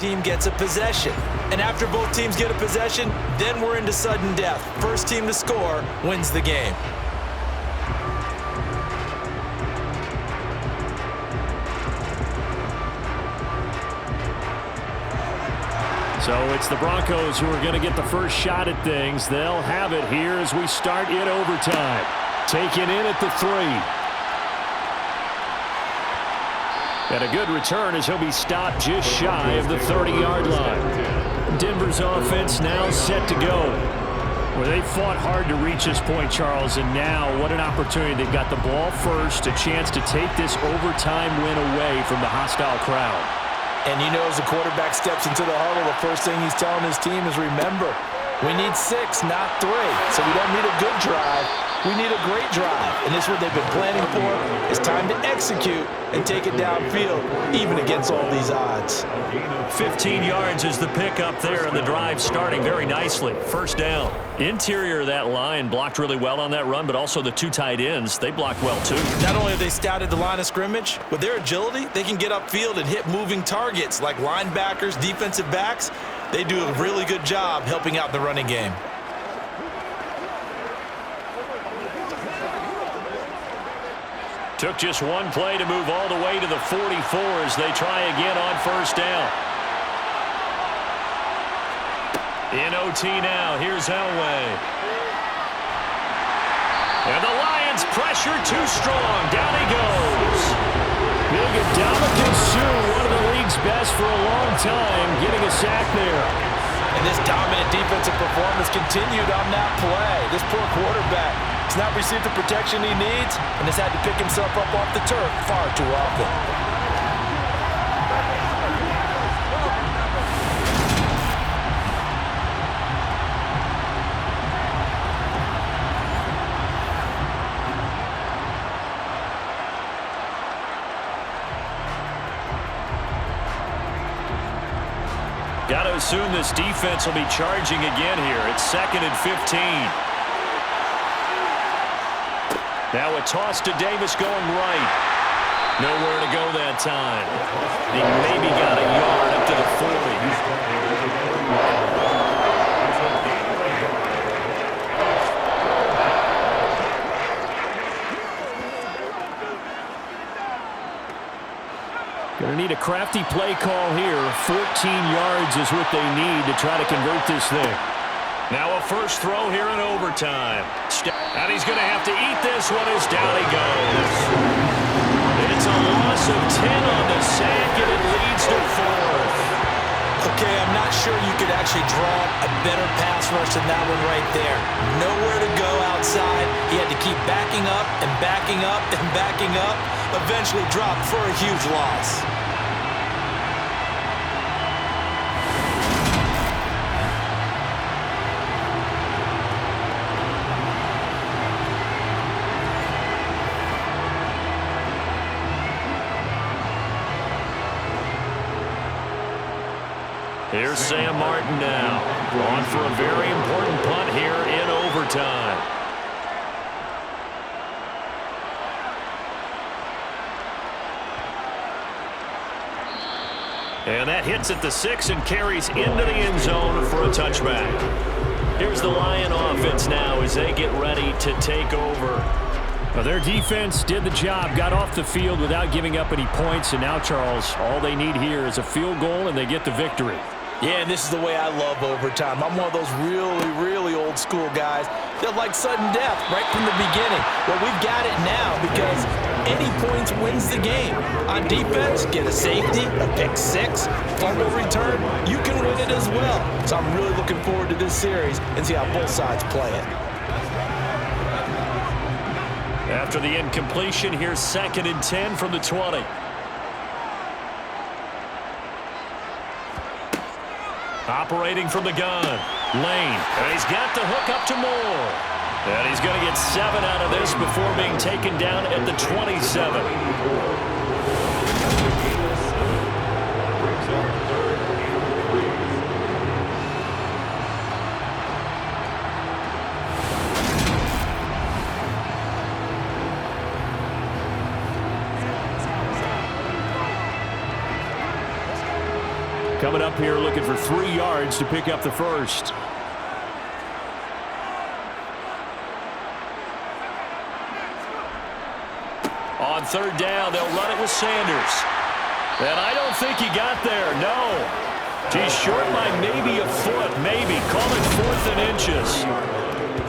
team gets a possession. And after both teams get a possession, then we're into sudden death. First team to score wins the game. So it's the Broncos who are going to get the first shot at things. They'll have it here as we start in overtime. Taken in at the 3. And a good return as he'll be stopped just shy of the 30-yard line. Denver's offense now set to go. Well, they fought hard to reach this point, Charles, and now what an opportunity. They've got the ball first, a chance to take this overtime win away from the hostile crowd. And you know, as the quarterback steps into the huddle, the first thing he's telling his team is, remember, we need 6, not 3. So we don't need a good drive. We need a great drive. And this is what they've been planning for. It's time to execute and take it downfield, even against all these odds. 15 yards is the pickup there, and the drive starting very nicely. First down. Interior of that line blocked really well on that run, but also the 2 tight ends, they blocked well too. Not only have they scouted the line of scrimmage, with their agility, they can get upfield and hit moving targets like linebackers, defensive backs. They do a really good job helping out the running game. Took just one play to move all the way to the 44 as they try again on first down. In OT now, here's Elway. And the Lions pressure too strong. Down he goes. Big Ndamukong Suh, one of the league's best for a long time, getting a sack there. And this dominant defensive performance continued on that play. This poor quarterback has not received the protection he needs and has had to pick himself up off the turf far too often. Got to assume this defense will be charging again here. It's 2nd and 15. Now a toss to Davis going right. Nowhere to go that time. He maybe got a yard up to the 40. Going to need a crafty play call here. 14 yards is what they need to try to convert this thing. Now a first throw here in overtime. And he's going to have to eat this one as down he goes. It's a loss of 10 on the sack, and it leads to 4th. Okay, I'm not sure you could actually draw a better pass rush than that one right there. Nowhere to go outside. He had to keep backing up and backing up and backing up. Eventually dropped for a huge loss. Here's Sam Martin now, on for a very important punt here in overtime. And that hits at the 6 and carries into the end zone for a touchback. Here's the Lion offense now as they get ready to take over. Well, their defense did the job, got off the field without giving up any points, and now, Charles, all they need here is a field goal and they get the victory. Yeah, and this is the way I love overtime. I'm one of those really, really old school guys that like sudden death right from the beginning. Well, we've got it now because any points wins the game. On defense, get a safety, a pick 6, fumble return, you can win it as well. So I'm really looking forward to this series and see how both sides play it. After the incompletion, here's 2nd and 10 from the 20. Operating from the gun, Lane, and he's got the hook up to Moore. And he's going to get 7 out of this before being taken down at the 27. coming up here looking for 3 yards to pick up the first. On third down, they'll run it with Sanders. And I don't think he got there, no. He's short by maybe a foot, maybe. Call it 4th and inches.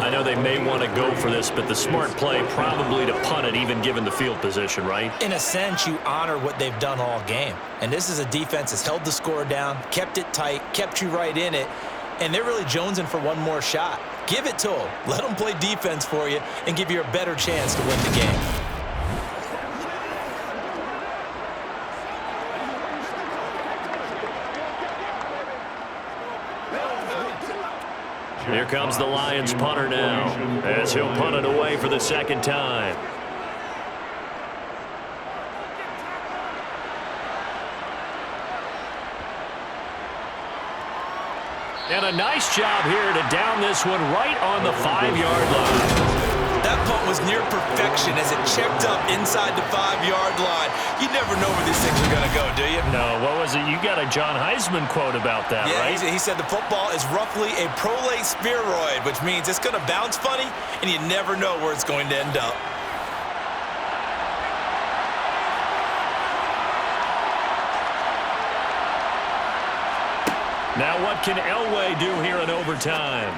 I know they may want to go for this, but the smart play probably to punt it, even given the field position, right? In a sense, you honor what they've done all game. And this is a defense that's held the score down, kept it tight, kept you right in it, and they're really jonesing for one more shot. Give it to them. Let them play defense for you and give you a better chance to win the game. Here comes the Lions punter now, as he'll punt it away for the second time. And a nice job here to down this one right on the 5-yard line. That punt was near perfection as it checked up inside the 5-yard line. You never know where these things are going to go, do you? No, what was it? You got a John Heisman quote about that, right? Yeah, he said the football is roughly a prolate spheroid, which means it's going to bounce funny, and you never know where it's going to end up. Now what can Elway do here in overtime?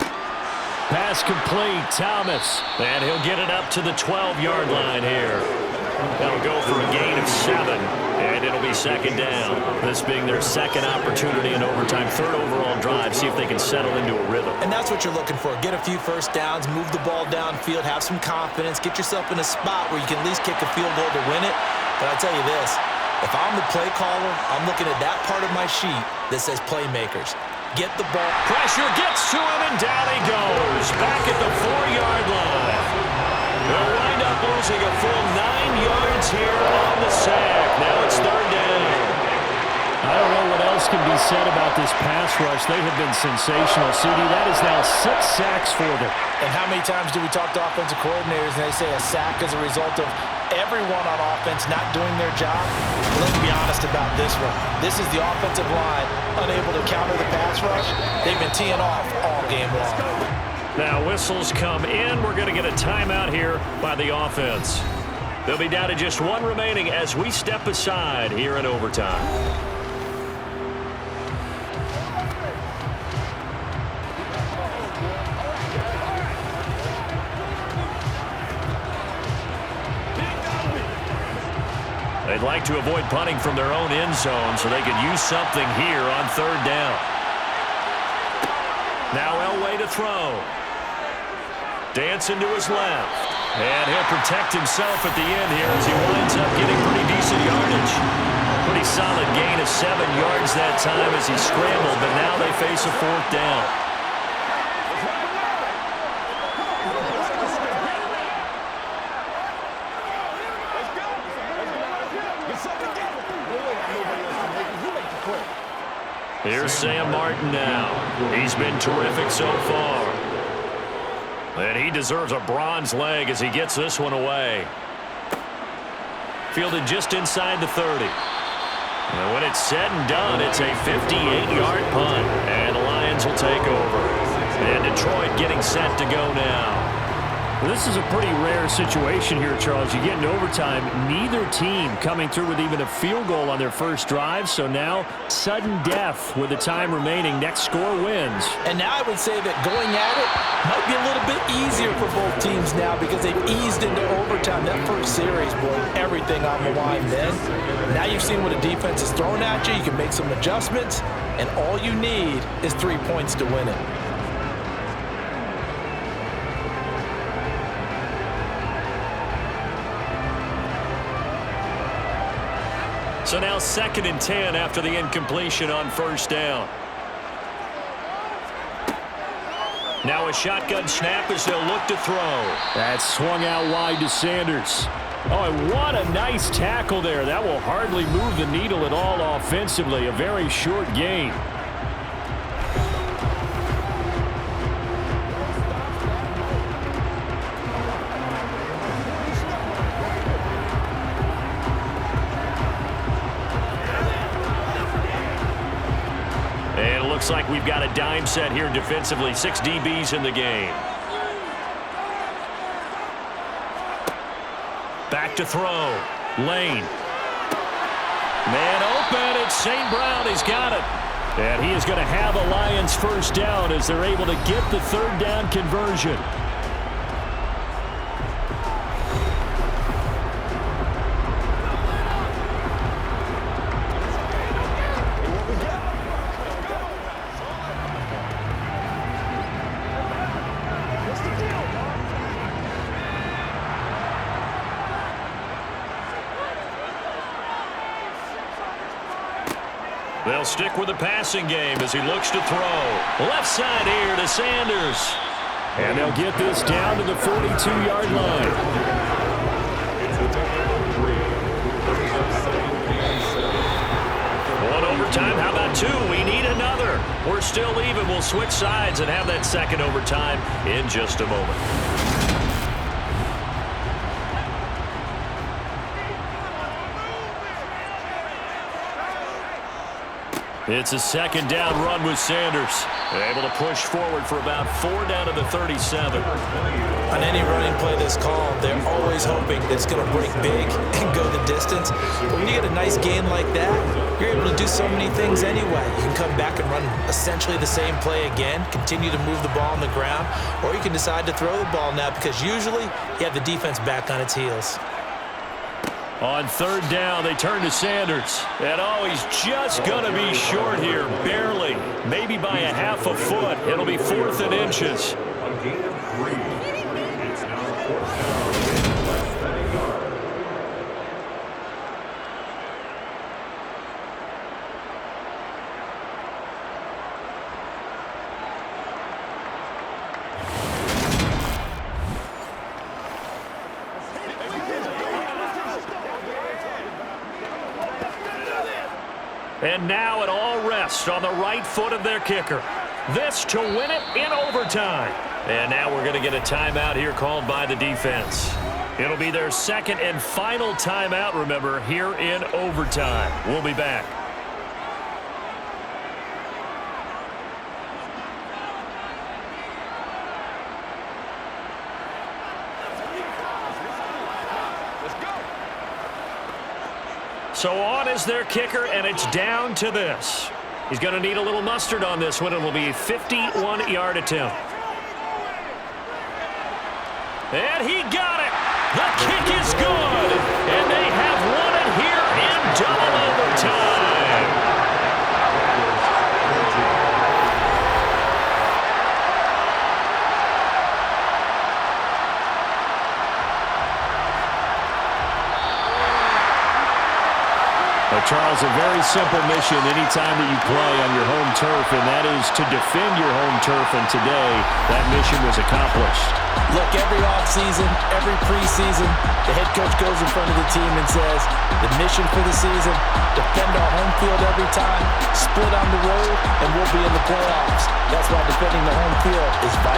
Pass complete, Thomas. And he'll get it up to the 12-yard line here. That'll go for a gain of 7, and it'll be second down. This being their second opportunity in overtime, 3rd overall drive, see if they can settle into a rhythm. And that's what you're looking for. Get a few first downs, move the ball downfield, have some confidence, get yourself in a spot where you can at least kick a field goal to win it. But I tell you this, if I'm the play caller, I'm looking at that part of my sheet that says playmakers. Get the ball. Pressure gets to him, and down he goes. Back at the 4-yard line. They'll wind up losing a full 9 yards here on the sack. Now it's 3rd down. I don't know what else can be said about this pass rush. They have been sensational. CD, that is now 6 sacks for them. And how many times do we talk to offensive coordinators and they say a sack is a result of everyone on offense not doing their job? Well, let's be honest about this one. This is the offensive line unable to counter the pass rush. They've been teeing off all game long. Now whistles come in. We're going to get a timeout here by the offense. They'll be down to just 1 remaining as we step aside here in overtime. They'd like to avoid punting from their own end zone so they could use something here on 3rd down. Now Elway to throw. Dancing to his left. And he'll protect himself at the end here as he winds up getting pretty decent yardage. Pretty solid gain of 7 yards that time as he scrambled, but now they face a 4th down. Here's Sam Martin now. He's been terrific so far. And he deserves a bronze leg as he gets this one away. Fielded just inside the 30. And when it's said and done, it's a 58-yard punt. And the Lions will take over. And Detroit getting set to go now. Well, this is a pretty rare situation here, Charles. You get in overtime, neither team coming through with even a field goal on their first drive. So now, sudden death with the time remaining. Next score wins. And now I would say that going at it might be a little bit easier for both teams now because they've eased into overtime. That first series, boy, everything on the line then. Now you've seen what a defense is throwing at you. You can make some adjustments, and all you need is 3 points to win it. So now 2nd and 10 after the incompletion on 1st down. Now a shotgun snap as they'll look to throw. That swung out wide to Sanders. Oh, and what a nice tackle there. That will hardly move the needle at all offensively. A very short gain. looks like we've got a dime set here defensively. 6 DBs in the game. Back to throw. Lane. Man open. It's St. Brown. He's got it. And he is going to have a Lions first down as they're able to get the third down conversion. They'll stick with the passing game as he looks to throw. Left side here to Sanders. And they'll get this down to the 42-yard line. One overtime. How about 2? We need another. We're still even. We'll switch sides and have that second overtime in just a moment. It's a second down run with Sanders. They're able to push forward for about 4 down to the 37. On any running play that's called, they're always hoping that it's going to break big and go the distance. But when you get a nice game like that, you're able to do so many things anyway. You can come back and run essentially the same play again, continue to move the ball on the ground, or you can decide to throw the ball now because usually you have the defense back on its heels. On third down, they turn to Sanders. And, he's just going to be short here, barely. Maybe by a half a foot. It'll be 4th and inches. And now it all rests on the right foot of their kicker. This to win it in overtime. And now we're going to get a timeout here called by the defense. It'll be their second and final timeout, remember, here in overtime. We'll be back. So on is their kicker, and it's down to this. He's going to need a little mustard on this one. It will be a 51-yard attempt. And he got it. The kick is good. And they have won it here in double overtime. Charles, a very simple mission anytime that you play on your home turf, and that is to defend your home turf, and today that mission was accomplished. Look, every offseason, every preseason, the head coach goes in front of the team and says, the mission for the season, defend our home field every time, split on the road, and we'll be in the playoffs. That's why defending the home field is vital.